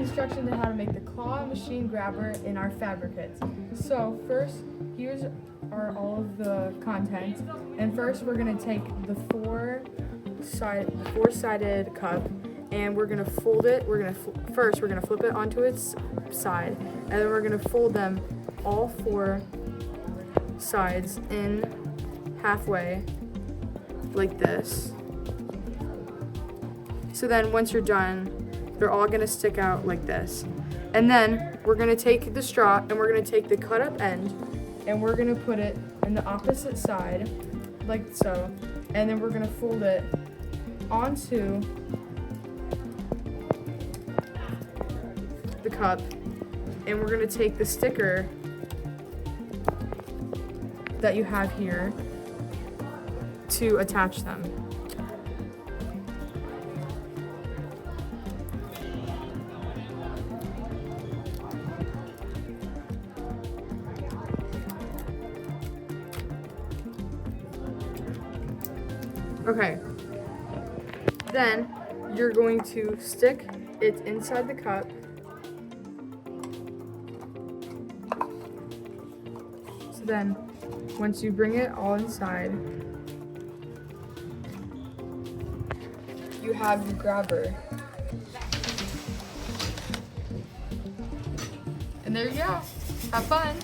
instructions on how to make the claw machine grabber in our FabriKits. So first, here's all of the content. And first, we're gonna take the four-sided cup, and we're gonna fold it. First, we're gonna flip it onto its side, and then we're gonna fold them all four sides in halfway, like this. So then once you're done, they're all gonna stick out like this. And then we're gonna take the straw and we're gonna take the cut up end and we're gonna put it in the opposite side, like so. And then we're gonna fold it onto the cup, and we're gonna take the sticker that you have here to attach them. Okay, then you're going to stick it inside the cup. So then, once you bring it all inside, you have your grabber. And there you go. Have fun.